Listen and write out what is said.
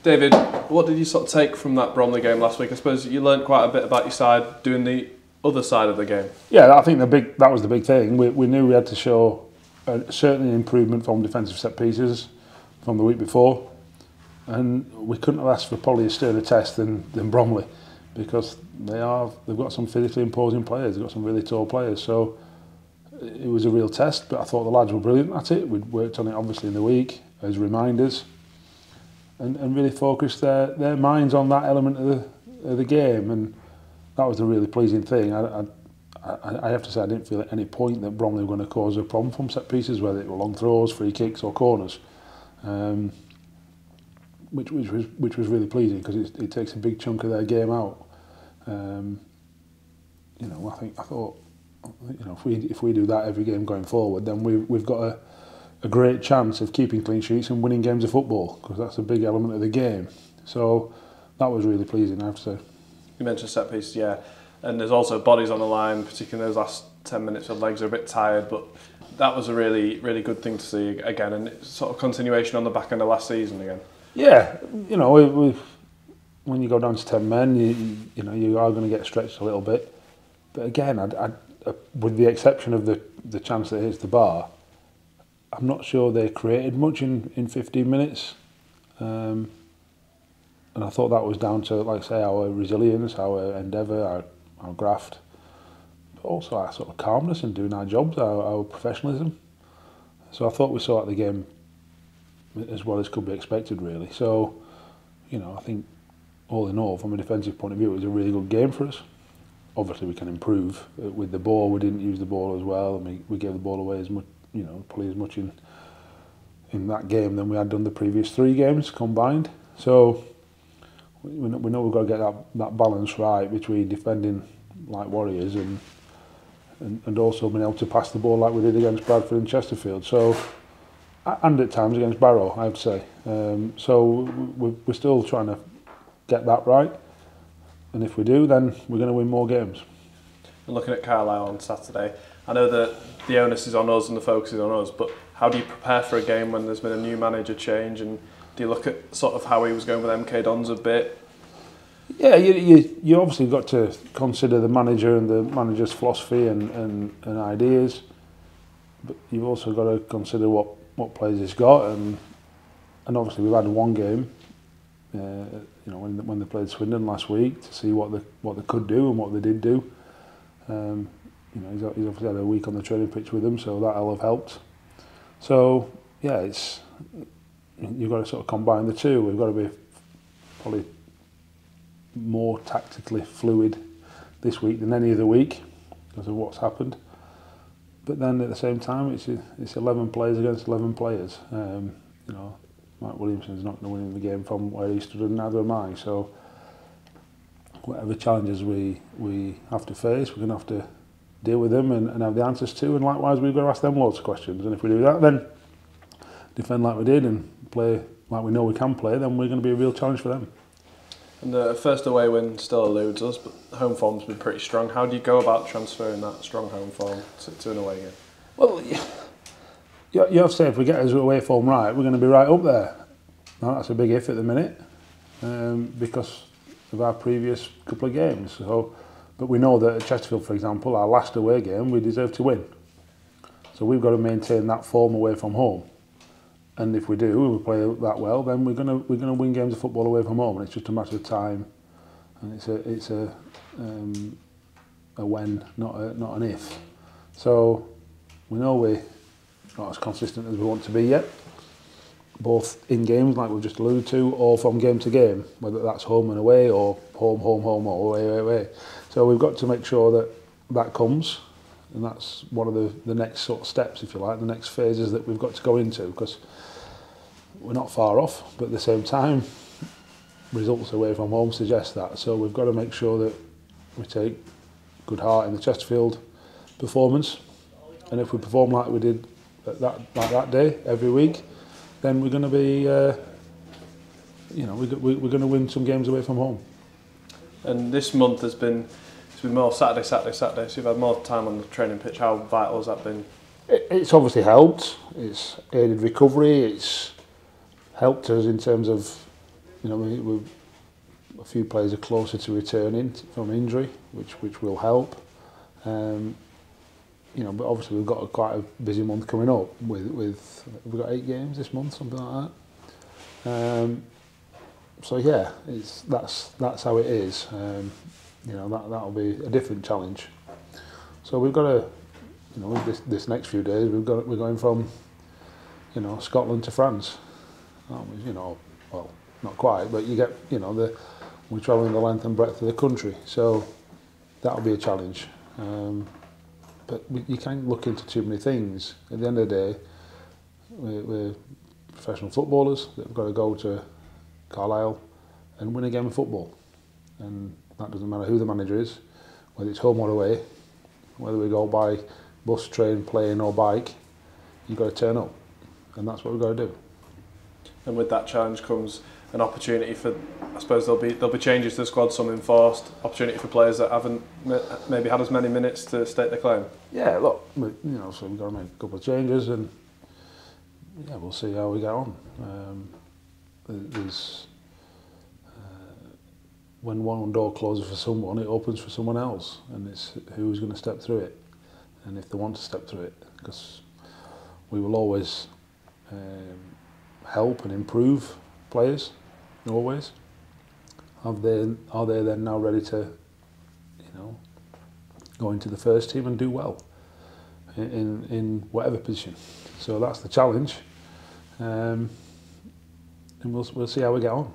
David, what did you sort of take from that Bromley game last week? I suppose you learned quite a bit about your side doing the other side of the game. Yeah, I think that was the big thing. We knew we had to show certainly an improvement from defensive set pieces from the week before, and we couldn't have asked for probably a sterner test than Bromley, because they've got some physically imposing players. They've got some really tall players, so it was a real test. But I thought the lads were brilliant at it. We'd worked on it obviously in the week as reminders, and really focused their minds on that element of the game, and that was a really pleasing thing. I have to say I didn't feel at any point that Bromley were going to cause a problem from set pieces, whether it were long throws, free kicks or corners, which was really pleasing, because it takes a big chunk of their game out. You know, I thought, you know, if we do that every game going forward, then we've got a great chance of keeping clean sheets and winning games of football, because that's a big element of the game. So that was really pleasing, I have to say. You mentioned set pieces, yeah, and there's also bodies on the line, particularly those last 10 minutes where legs are a bit tired, but that was a really, really good thing to see again, and it's sort of continuation on the back end of last season again. Yeah, you know, when you go down to 10 men, you know, you are going to get stretched a little bit, but again, with the exception of the chance that hits the bar, I'm not sure they created much in 15 minutes. And I thought that was down to, like I say, our resilience, our endeavour, our graft, but also our sort of calmness in doing our jobs, our professionalism. So I thought we saw at the game as well as could be expected, really. So, you know, I think all in all, from a defensive point of view, it was a really good game for us. Obviously, we can improve with the ball. We didn't use the ball as well, and we gave the ball away as much, you know, probably as much in that game than we had done the previous 3 games combined. So we know we've got to get that balance right between defending like warriors and also being able to pass the ball like we did against Bradford and Chesterfield. So, and at times against Barrow, I would say. So we're still trying to get that right, and if we do, then we're going to win more games. And looking at Carlisle on Saturday, I know that the onus is on us and the focus is on us, but how do you prepare for a game when there's been a new manager change, and do you look at sort of how he was going with MK Dons a bit? Yeah, you obviously got to consider the manager and the manager's philosophy and ideas, but you've also got to consider what players he's got, and obviously we've had one game, you know, when they played Swindon last week, to see what they could do and what they did do. You know, he's obviously had a week on the training pitch with them, so that'll have helped. So yeah, you've got to sort of combine the two. We've got to be probably more tactically fluid this week than any other week because of what's happened. But then at the same time, it's 11 players against 11 players. You know, Mike Williamson's not going to win the game from where he stood, and neither am I. So whatever challenges we have to face, we're going to have to deal with them and have the answers to, and likewise we've got to ask them lots of questions, and if we do that, then defend like we did and play like we know we can play, then we're going to be a real challenge for them. And the first away win still eludes us, but home form's been pretty strong. How do you go about transferring that strong home form to an away game? Well, you have to say, if we get our away form right, we're going to be right up there. Now, that's a big if at the minute, because of our previous couple of games. So, but we know that at Chesterfield, for example, our last away game, we deserve to win. So we've got to maintain that form away from home. And if we do, we play that well, then we're going to win games of football away from home. And it's just a matter of time, and it's a when, not an if. So we know we're not as consistent as we want to be yet, both in games like we've just alluded to, or from game to game, whether that's home and away, or home, or away. So we've got to make sure that comes, and that's one of the next sort of steps, if you like, the next phases that we've got to go into, because we're not far off, but at the same time, results away from home suggest that. So we've got to make sure that we take good heart in the Chesterfield performance, and if we perform like we did that day every week, then we're going to be, you know, we're going to win some games away from home. And this month it's been more Saturday. So you've had more time on the training pitch. How vital has that been? It's obviously helped. It's aided recovery. It's helped us in terms of you know, a few players are closer to returning from injury, which will help. You know, but obviously we've got quite a busy month coming up with we've got 8 games this month, something like that. So yeah, that's how it is. You know, that'll be a different challenge. So we've got to, you know, this next few days we're going from, you know, Scotland to France. You know, well, not quite, but you get, you know, we're travelling the length and breadth of the country, so that'll be a challenge. But you can't look into too many things. At the end of the day, we're professional footballers that have got to go to Carlisle and win a game of football. And that doesn't matter who the manager is, whether it's home or away, whether we go by bus, train, plane or bike, you've got to turn up. And that's what we've got to do. And with that challenge comes an opportunity for, I suppose there'll be changes to the squad, some enforced, opportunity for players that haven't maybe had as many minutes to state their claim. Yeah, look, you know, so we've got to make a couple of changes, and yeah, we'll see how we get on. There's when one door closes for someone, it opens for someone else, and it's who's going to step through it, and if they want to step through it, because we will always help and improve players, always. Are they then now ready to, you know, go into the first team and do well in whatever position? So that's the challenge, and we'll see how we get on.